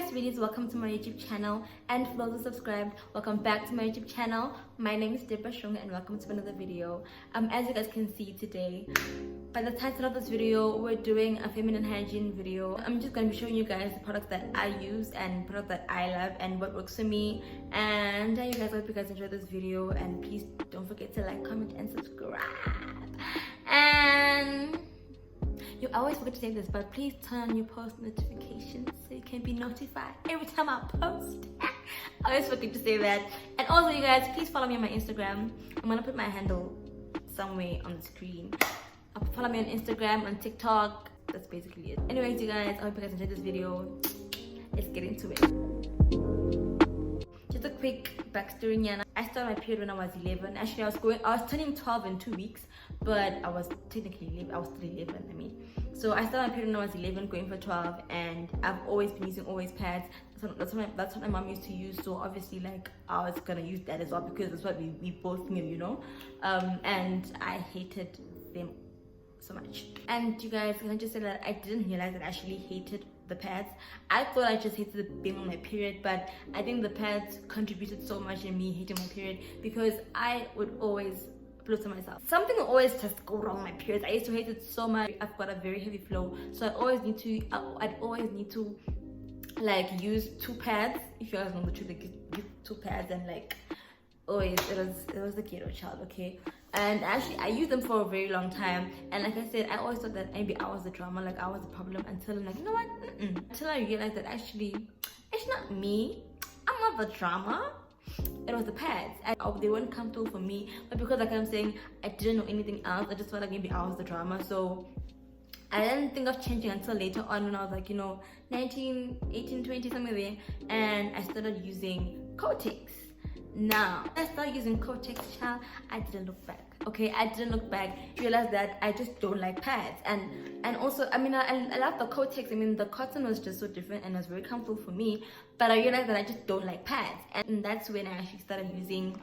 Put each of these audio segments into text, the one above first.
sweeties, welcome to my YouTube channel, and for those who subscribed, welcome back to my YouTube channel. My name is Debra Shongwe and welcome to another video. As you guys can see today, by the title of this video, we're doing a feminine hygiene video. I'm just going to be showing you guys the products that I use and products that I love and what works for me. And you guys, I hope you guys enjoyed this video, and please don't forget to like, comment and subscribe. And you always forget to say this, but please turn on your post notifications so you can be notified every time I post. I always forget to say that. And also, you guys, please follow me on my Instagram. I'm gonna put my handle somewhere on the screen. Follow me on Instagram, on TikTok. That's basically it. Anyways, you guys, I hope you guys enjoyed this video. Let's get into it. Just a quick backstory, Nyana. I started my period when I was 11. Actually, I was turning 12 in 2 weeks, but I was technically 11. I was still 11, I mean. So I started my period when I was 11, going for 12, and I've always been using always pads. That's what my mom used to use. So obviously, like, I was gonna use that as well because that's what we both knew, you know. And I hated them so much. And you guys, can I just say that I didn't realize that I actually hated the pads. I thought I just hated being on my period, but I think the pads contributed so much in me hating my period because I would always blow to myself. Something will always just go wrong with my periods. I used to hate it so much. I've got a very heavy flow, so I'd always need to like use 2 pads. If you guys know the truth, like give 2 pads, and like always it was the ghetto child, okay? And actually I used them for a very long time, and like I said, I always thought that maybe I was the drama, like I was the problem, until I'm like, you know what, until I realized that actually it's not me, I'm not the drama, it was the pads. They weren't comfortable for me, but because, like I'm saying, I didn't know anything else, I just felt like maybe I was the drama. So I didn't think of changing until later on when I was like, you know, 19, 18, 20, somewhere there, and I started using Kotex. Now, when I started using Kotex, child, I didn't look back. Okay, I didn't look back. Realized that I just don't like pads, and also, I mean, I love the Kotex. I mean, the cotton was just so different and it was very comfortable for me. But I realized that I just don't like pads, and that's when I actually started using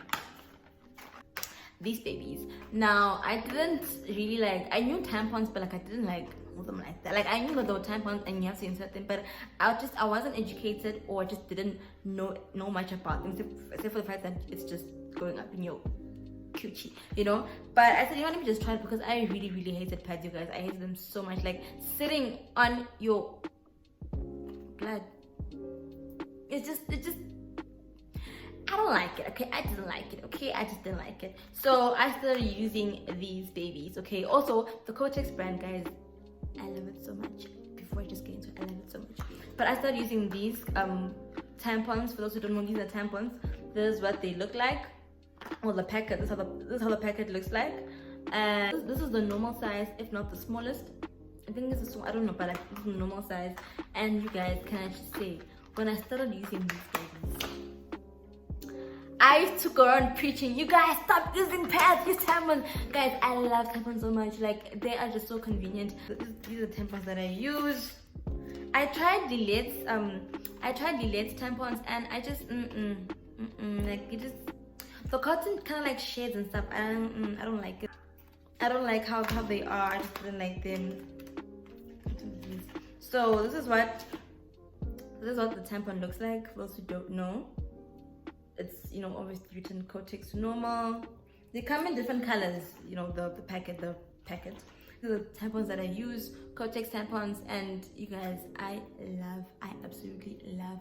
these babies. Now, I didn't really like. I knew tampons, but like I didn't like them like that. Like I knew that they were tampons and you have to insert them, but I wasn't educated, or just didn't know much about them, except for the fact that it's just going up in your coochie, you know. But I said, you know, let me just try it, because I really hated pads, you guys. I hated them so much. Like sitting on your blood, it just I don't like it, okay? I didn't like it, okay? I just didn't like it. So I started using these babies, okay? Also, the Kotex brand, guys, I love it so much. Before I just get into it, I love it so much. But I started using these tampons. For those who don't know, these are tampons. This is what they look like. Well, the packet, this is how the packet looks like. And this is the normal size, if not the smallest. I think this is, I don't know, but like, this is the normal size. And you guys, can I just say, when I started using these babies, I used to go around preaching, you guys stop using pads, use tampons. Guys, I love tampons so much. Like, they are just so convenient. These are tampons that I use. I tried Dillette's tampons, and I just like, it just, the cotton kind of like shades and stuff. I don't like it. I don't like how they are. I just didn't like them. So this is what the tampon looks like. For those who don't know, it's, you know, obviously written Kotex normal. They come in different colors, you know, the packet. These are the tampons that I use, Kotex tampons. And you guys, I absolutely love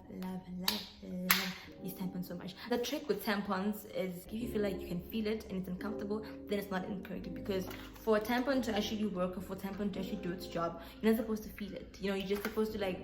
these tampons so much. The trick with tampons is, if you feel like you can feel it and it's uncomfortable, then it's not incorrect. Because for a tampon to actually work, or for a tampon to actually do its job, you're not supposed to feel it. You know, you're just supposed to like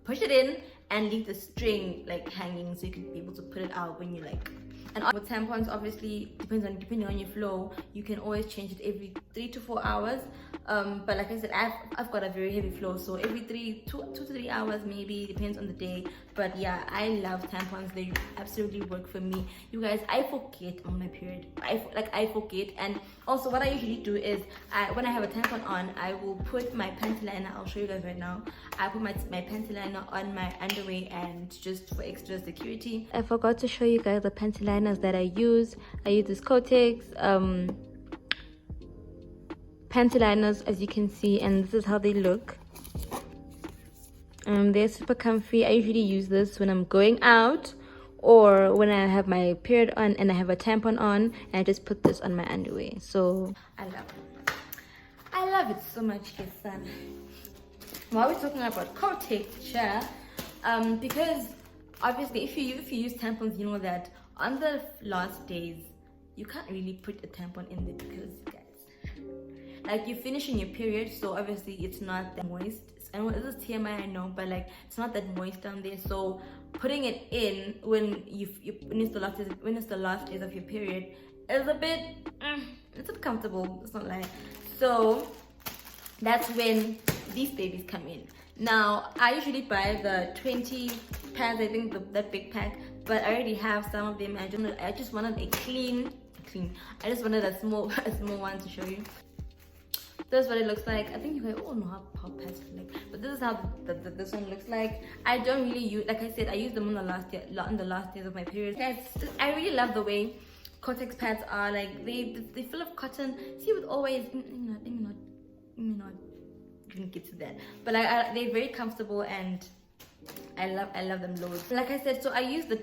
push it in and leave the string like hanging, so you can be able to put it out when you like. And with tampons, obviously, depending on your flow, you can always change it every 3 to 4 hours. But like I said, I've got a very heavy flow, so every 2 to 3 hours maybe, depends on the day. But yeah, I love tampons. They absolutely work for me. You guys, I forget on my period. I forget. And also, what I usually do is, when I have a tampon on, I will put my panty liner. I'll show you guys right now. I put my panty liner on my underwear, and just for extra security. I forgot to show you guys the panty liners that I use. I use this Kotex panty liners, as you can see, and this is how they look. They're super comfy. I usually use this when I'm going out or when I have my period on and I have a tampon on, and I just put this on my underwear. So I love it. I love it so much, yes, son. While we're talking about Kotex, sure, because obviously if you use tampons, you know that on the last days you can't really put a tampon in there because, guys, like, you're finishing your period, so obviously it's not that moist. I know this is TMI, I know, but like it's not that moist down there. So putting it in when it's the last days of your period is a bit it's uncomfortable. It's not like, so that's when these babies come in. Now I usually buy the 20 pads, I think that big pack, but I already have some of them. I just wanted a clean. I just wanted a small one to show you. This is what it looks like. I think you guys all know how pads look like, but this is how this one looks like. I don't really use, like I said, I use them on the last days of my period. Guys, I really love the way Kotex pads are. Like they full of cotton. See, with always, let me not even get to that. But like they're very comfortable and I love them loads. Like I said, so I use the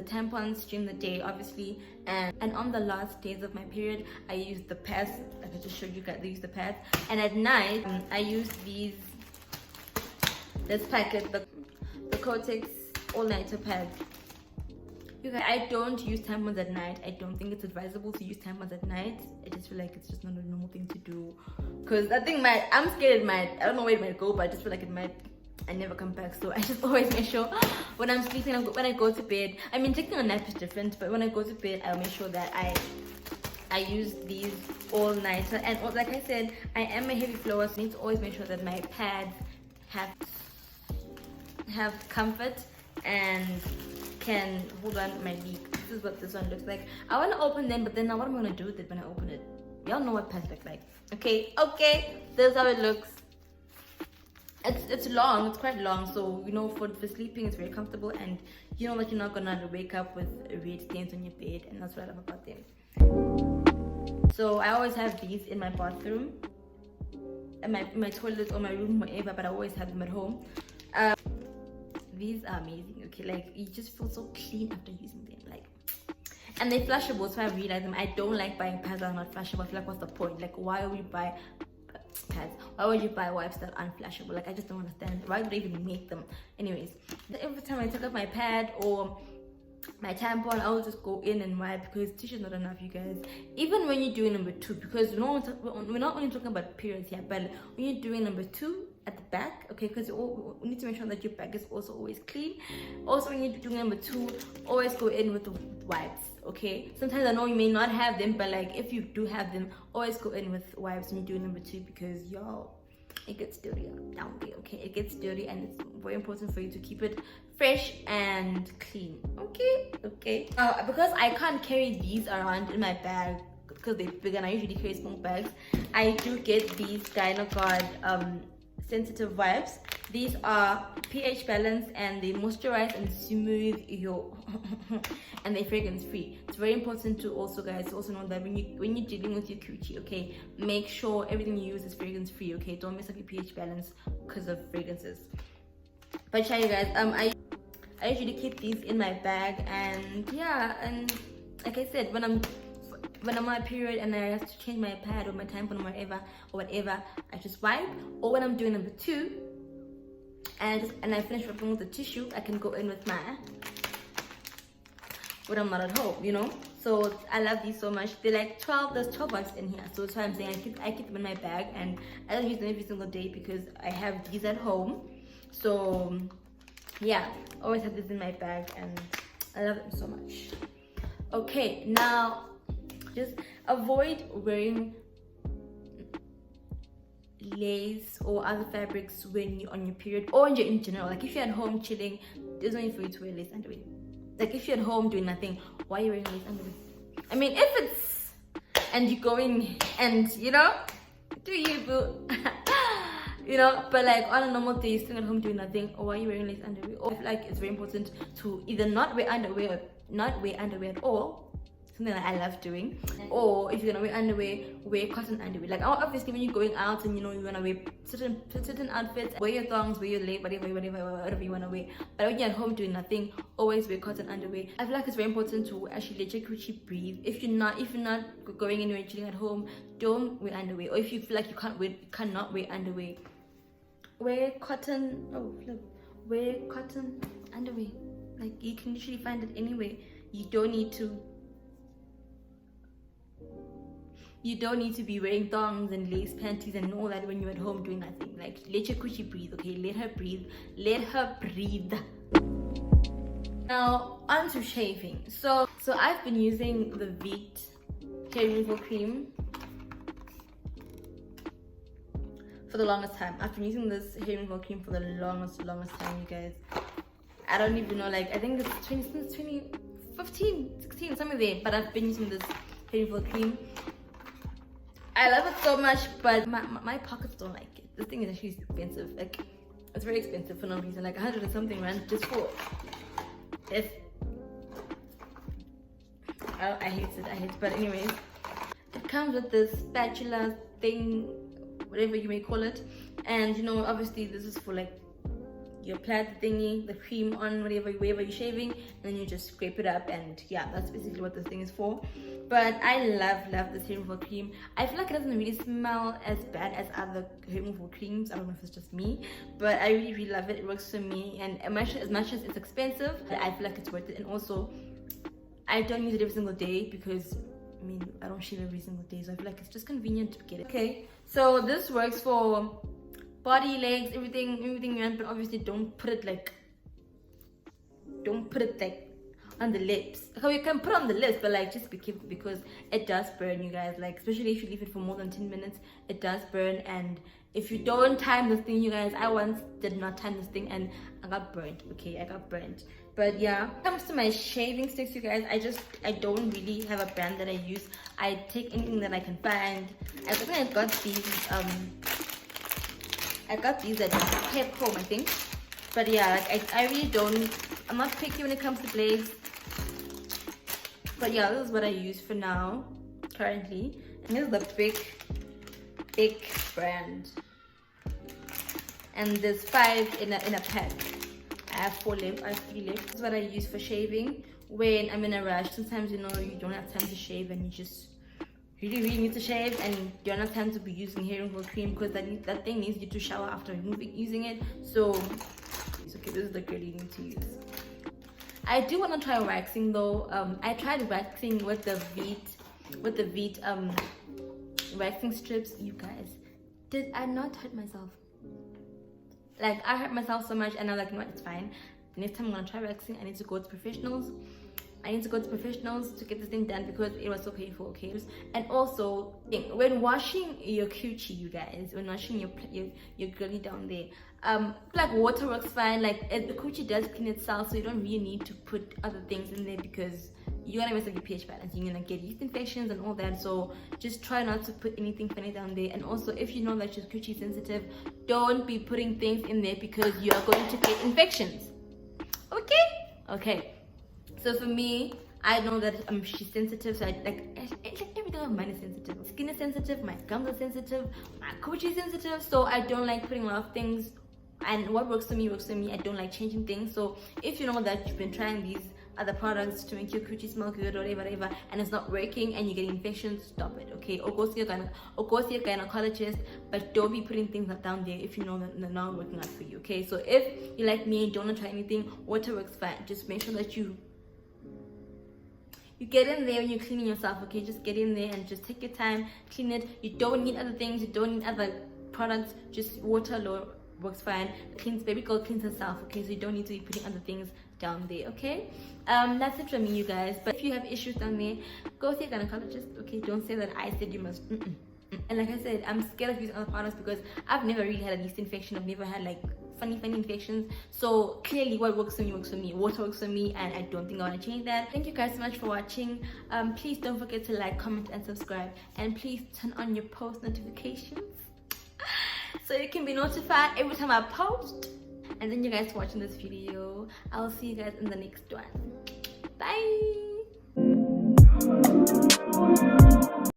tampons during the day, obviously, and on the last days of my period I use the pads. Like I just showed you guys, I use the pads, and at night I use this packet, the Kotex all-nighter pads. You guys, I don't use tampons at night. I don't think it's advisable to use tampons at night. I just feel like it's just not a normal thing to do, because I think I'm scared it might, I don't know where it might go, but I just feel like it might, I never come back. So I just always make sure when I'm sleeping, when I go to bed, I mean, taking a nap is different, but when I go to bed, I'll make sure that I use these all night. And like I said, I am a heavy flower, so I need to always make sure that my pads have comfort and can hold on my leak. This is what this one looks like. I want to open them, but then now what am I going to do with it when I open it? Y'all know what pads look like. Okay, this is how it looks. It's long, it's quite long, so you know, for sleeping it's very comfortable, and you know that you're not gonna wake up with red stains on your bed, and that's what I love about them. So I always have these in my bathroom, in my toilet or my room, wherever, but I always have them at home. These are amazing. Okay, like you just feel so clean after using them, like, and they're flushable, so I realized them. I don't like buying pads that are not flushable. I feel like, what's the point? Like, why would you buy pads? Why would you buy wipes that aren't flashable? Like, I just don't understand. Why would they even make them? Anyways, every time I take off my pad or my tampon, I'll just go in and wipe, because tissue is not enough, you guys. Even when you're doing number 2, because we're not only talking about periods here, but when you're doing number 2 at the back, okay, because we need to make sure that your back is also always clean. Also, when you're doing number 2, always go in with the wipes. Okay, sometimes I know you may not have them, but like if you do have them, always go in with wipes when you do number 2, because y'all, it gets dirty down there. Okay, it gets dirty, and it's very important for you to keep it fresh and clean. Okay. Because I can't carry these around in my bag because they're big, and I usually carry small bags, I do get these GYNECOD sensitive wipes. These are pH balanced, and they moisturize and smooth your and they're fragrance free. It's very important to also, guys, also know that when you're dealing with your coochie, okay, make sure everything you use is fragrance free. Okay, don't mess up your pH balance because of fragrances. But yeah, you guys, I usually keep these in my bag, and yeah, and like I said, when I'm on my period and I have to change my pad or my tampon or whatever, I just wipe. Or when I'm doing number 2 and I finish wrapping with the tissue, I can go in with my, when I'm not at home, you know. So I love these so much. They're like 12, there's 12 wipes in here, so that's why I'm saying I keep them in my bag, and I don't use them every single day because I have these at home. So yeah, always have this in my bag, and I love them so much. Okay, now just avoid wearing lace or other fabrics when you're on your period, or when you're in general. Like if you're at home chilling, there's no need for you to wear lace underwear. Like if you're at home doing nothing, why are you wearing lace underwear? I mean, if it's, and you're going and, you know, do you, boo? You know, but like on a normal day, sitting at home doing nothing, or why are you wearing lace underwear? Or I feel like it's very important to either not wear underwear at all, something that I love doing. Or if you're gonna wear underwear, wear cotton underwear. Like obviously when you're going out and you know you're gonna wear certain outfits, wear your thongs, wear your leg, whatever you wanna wear. But when you're at home doing nothing, always wear cotton underwear. I feel like it's very important to actually let your coochie breathe. If you're not going anywhere, chilling at home, don't wear underwear. Or if you feel like you cannot wear underwear, wear cotton. Wear cotton underwear. Like you can literally find it anywhere. You don't need to be wearing thongs and lace panties and all that when you're at home doing nothing. Like, let your coochie breathe, okay? Let her breathe. Let her breathe. Now, on to shaving. So I've been using the Veet hair removal cream for the longest time. I've been using this hair removal cream for the longest time, you guys. I don't even know, like, I think it's since 2015, 16, somewhere there. But I've been using this hair removal cream. I love it so much, but my pockets don't like it. This thing is actually expensive. Like, it's very expensive for no reason. Like 100 and something rand just for this. I hate it. But anyways, it comes with this spatula thing, whatever you may call it. And you know, obviously this is for like, you apply the thingy, the cream on wherever you're shaving, and then you just scrape it up, and yeah, that's basically what this thing is for. But I love this hair removal cream. I feel like it doesn't really smell as bad as other hair removal creams. I don't know if it's just me, but I really love it. It works for me, and as much as it's expensive, I feel like it's worth it. And also, I don't use it every single day because I mean, I don't shave every single day, so I feel like it's just convenient to get it. Okay, so this works for body, legs, everything you want, but obviously don't put it like on the lips. Okay, you can put on the lips, but like just be careful because it does burn, you guys. Like, especially if you leave it for more than 10 minutes, it does burn. And if you don't time this thing, you guys, I once did not time this thing and I got burnt. Okay, I got burnt. But yeah, when it comes to my shaving sticks, you guys, I don't really have a brand that I use. I take anything that I can find. I think I got these at Pep Home, I think. But yeah, like I really don't, I'm not picky when it comes to blades. But yeah, this is what I use for now, currently. And this is the big brand. And there's 5 in a pack. I have 3 left. This is what I use for shaving when I'm in a rush. Sometimes, you know, you don't have time to shave and you just really need to shave and you don't have time to be using hair removal cream because that thing needs you to shower after using it. So it's okay, this is the girl you need to use. I do want to try waxing though. I tried waxing with the Veet waxing strips. You guys, did I not hurt myself? Like, I hurt myself so much and I'm like, no, it's fine. Next time I'm gonna try waxing, I need to go to professionals. To get this thing done because it was so painful, okay? And also, when washing your coochie, you guys, when washing your girly down there, like water works fine. Like, the coochie does clean itself, so you don't really need to put other things in there because you're gonna mess up your pH balance. You're gonna get yeast infections and all that. So just try not to put anything funny down there. And also, if you know that your coochie is sensitive, don't be putting things in there because you are going to get infections. Okay. So for me, I know that she's sensitive, so everything of mine is sensitive. My skin is sensitive, my gums are sensitive, my coochie is sensitive, so I don't like putting a lot of things. And what works for me. I don't like changing things. So if you know that you've been trying these other products to make your coochie smell good or whatever, and it's not working and you get infections, stop it, okay? Or go see your gynecologist, but don't be putting things down there if you know that they're not working out for you, okay? So if you like me and don't want to try anything, water works fine. Just make sure that you get in there when you're cleaning yourself, okay? Just get in there and just take your time, clean it. You don't need other things, you don't need other products, just water alone works fine. Baby girl cleans herself, okay? So you don't need to be putting other things down there, okay? That's it from me, you guys. But if you have issues down there, go see a gynecologist, okay? Don't say that I said you must. And like I said, I'm scared of using other products because I've never really had a yeast infection. I've never had like funny infections. So clearly what works for me works for me. Water works for me, and I don't think I want to change that. Thank you guys so much for watching. Please don't forget to like, comment, and subscribe, and please turn on your post notifications so you can be notified every time I post. And then you guys watching this video, I'll see you guys in the next one. Bye.